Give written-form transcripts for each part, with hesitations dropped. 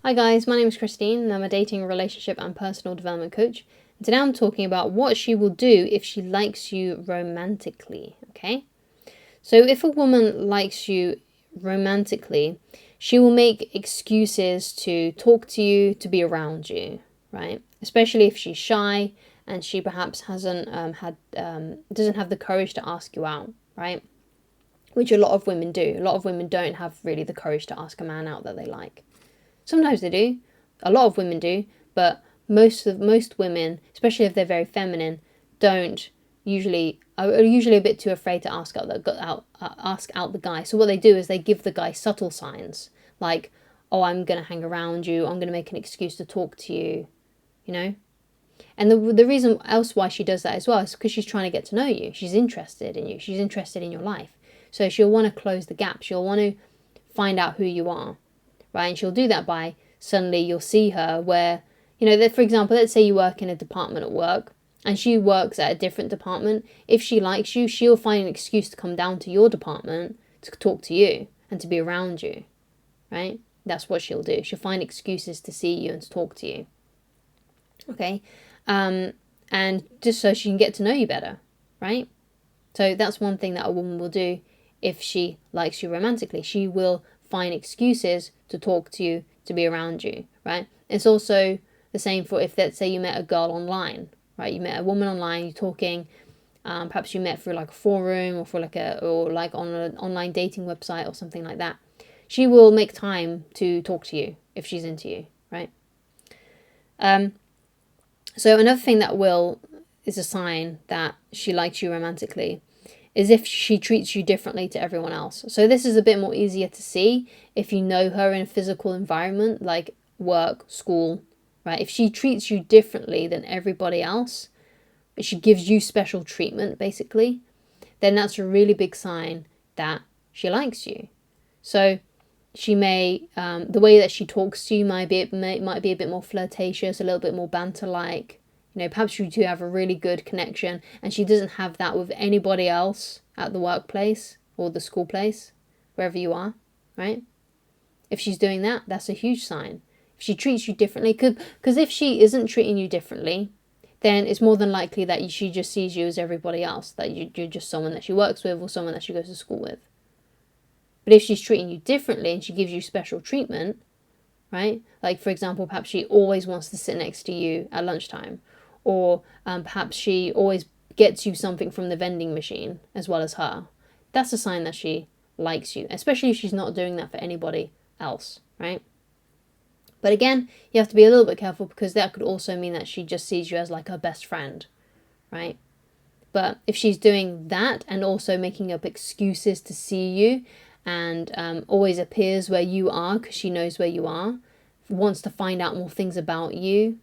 Hi guys, my name is Christine and I'm a dating, relationship and personal development coach. And today I'm talking about what she will do if she likes you romantically, okay? So if a woman likes you romantically, she will make excuses to talk to you, to be around you, right? Especially if she's shy and she perhaps hasn't doesn't have the courage to ask you out, right? Which a lot of women do. A lot of women don't have really the courage to ask a man out that they like. Sometimes they do, a lot of women do, but most women, especially if they're very feminine, don't are usually a bit too afraid to ask out the guy. So what they do is they give the guy subtle signs like, "Oh, I'm gonna hang around you. I'm gonna make an excuse to talk to you," you know. And the reason else why she does that as well is because she's trying to get to know you. She's interested in you. She's interested in your life. So she'll want to close the gap. She'll want to find out who you are. Right, and she'll do that by suddenly you'll see her where, for example, let's say you work in a department at work and she works at a different department. If she likes you, she'll find an excuse to come down to your department to talk to you and to be around you, right? That's what she'll do. She'll find excuses to see you and to talk to you, okay? And just so she can get to know you better, right? So that's one thing that a woman will do if she likes you romantically. She will find excuses to talk to you, to be around you, right? It's also the same for if, let's say, you met a girl online, right? You met a woman online, you're talking, perhaps you met through like a forum or on an online dating website or something like that. She will make time to talk to you if she's into you, right? So another thing is a sign that she likes you romantically is if she treats you differently to everyone else. So this is a bit more easier to see if you know her in a physical environment like work, school, right? If she treats you differently than everybody else, if she gives you special treatment basically, then that's a really big sign that she likes you. So she may, the way that she talks to you might be a bit more flirtatious, a little bit more banter-like. Perhaps you two have a really good connection and she doesn't have that with anybody else at the workplace or the school place, wherever you are, right? If she's doing that, that's a huge sign. If she treats you differently, because if she isn't treating you differently, then it's more than likely that she just sees you as everybody else, that you're just someone that she works with or someone that she goes to school with. But if she's treating you differently and she gives you special treatment, right? Like, for example, perhaps she always wants to sit next to you at lunchtime, or perhaps she always gets you something from the vending machine as well as her. That's a sign that she likes you, especially if she's not doing that for anybody else, right? But again, you have to be a little bit careful because that could also mean that she just sees you as like her best friend, right? But if she's doing that and also making up excuses to see you and always appears where you are because she knows where you are, wants to find out more things about you,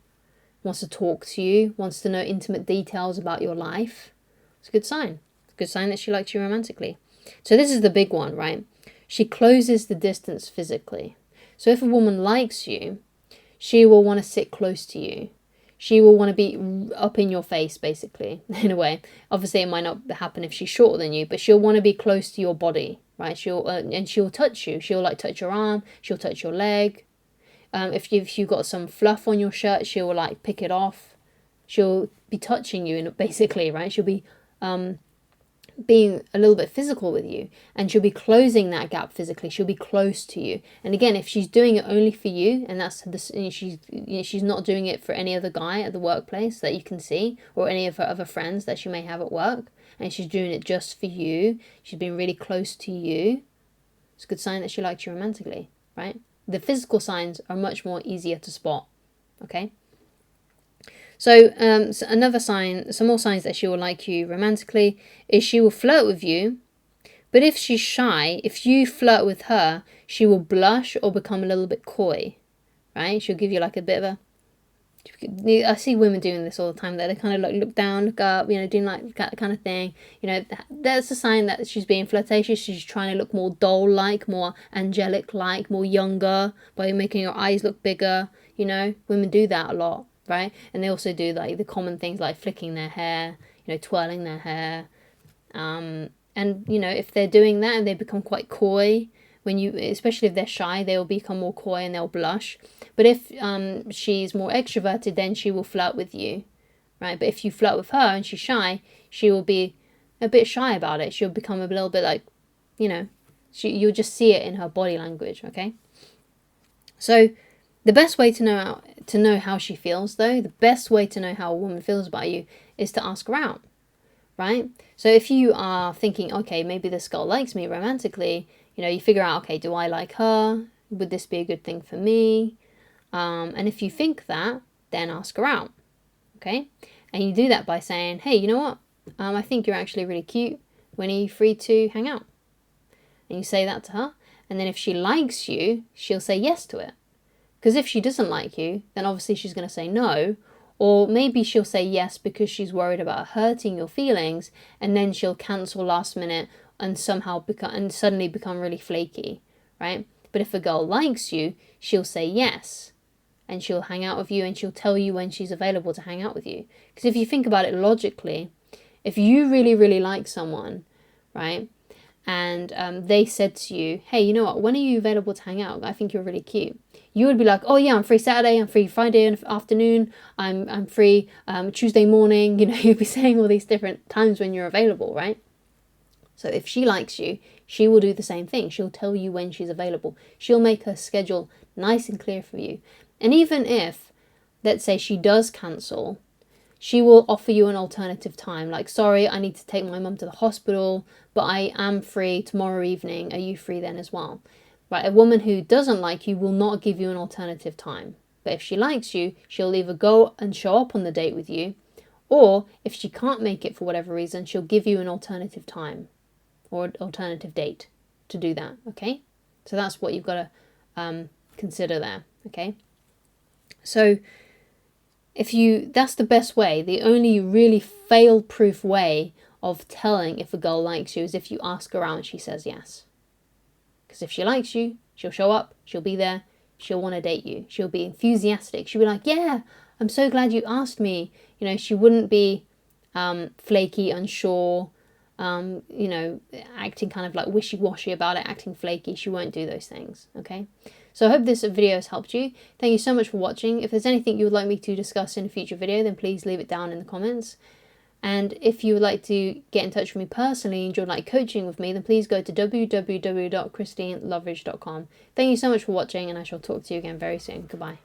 wants to talk to you, wants to know intimate details about your life, it's a good sign. It's a good sign that she likes you romantically. So this is the big one, right? She closes the distance physically. So if a woman likes you, she will want to sit close to you. She will want to be up in your face, basically, in a way. Obviously, it might not happen if she's shorter than you, but she'll want to be close to your body, right? She'll touch you. She'll like touch your arm. She'll touch your leg. If you've got some fluff on your shirt, she'll like pick it off. She'll be touching you, basically, right? She'll be being a little bit physical with you, and she'll be closing that gap physically. She'll be close to you. And again, if she's doing it only for you, and that's she's not doing it for any other guy at the workplace that you can see, or any of her other friends that she may have at work, and she's doing it just for you, she's being really close to you, it's a good sign that she likes you romantically, right? The physical signs are much more easier to spot, okay? So, another sign, some more signs that she will like you romantically is she will flirt with you, but if she's shy, if you flirt with her, she will blush or become a little bit coy, right? She'll give you like a bit of a... I see women doing this all the time, that they kind of like look down, look up, doing like that kind of thing. That's a sign that she's being flirtatious. She's trying to look more doll-like, more angelic-like, more younger, by making her eyes look bigger. Women do that a lot, right? And they also do like the common things like flicking their hair, twirling their hair. And if they're doing that and they become quite coy, especially if they're shy, they will become more coy and they'll blush. But if she's more extroverted, then she will flirt with you, right? But if you flirt with her and she's shy, she will be a bit shy about it. She'll become a little bit like, you'll just see it in her body language, okay? So the best way to know how she feels, though, the best way to know how a woman feels about you is to ask her out, right? So if you are thinking, okay, maybe this girl likes me romantically, you figure out, okay, do I like her? Would this be a good thing for me? And if you think that, then ask her out, okay? And you do that by saying, hey, you know what? I think you're actually really cute. When are you free to hang out? And you say that to her. And then if she likes you, she'll say yes to it. Because if she doesn't like you, then obviously she's going to say no. Or maybe she'll say yes because she's worried about hurting your feelings, and then she'll cancel last minute and suddenly become really flaky, right? But if a girl likes you, she'll say yes. And she'll hang out with you, and she'll tell you when she's available to hang out with you. Because if you think about it logically, if you really, really like someone, right, and they said to you, hey, you know what, when are you available to hang out? I think you're really cute. You would be like, oh yeah, I'm free Saturday, I'm free Friday afternoon, I'm free Tuesday morning. You'd be saying all these different times when you're available, right? So if she likes you, she will do the same thing. She'll tell you when she's available. She'll make her schedule nice and clear for you. And even if, let's say, she does cancel, she will offer you an alternative time. Like, sorry, I need to take my mum to the hospital, but I am free tomorrow evening. Are you free then as well? Right, a woman who doesn't like you will not give you an alternative time. But if she likes you, she'll either go and show up on the date with you, or if she can't make it for whatever reason, she'll give you an alternative time or an alternative date to do that, okay? So that's what you've got to consider there, okay? So that's the best way. The only really fail-proof way of telling if a girl likes you is if you ask her out and she says yes. Because if she likes you, she'll show up, she'll be there, she'll want to date you, she'll be enthusiastic, she'll be like, yeah, I'm so glad you asked me. She wouldn't be flaky, unsure, acting kind of like wishy-washy about it, acting flaky. She won't do those things, okay? So I hope this video has helped you. Thank you so much for watching. If there's anything you would like me to discuss in a future video, then please leave it down in the comments. And if you would like to get in touch with me personally and you'd like coaching with me, then please go to www.christineloveridge.com. Thank you so much for watching, and I shall talk to you again very soon. Goodbye.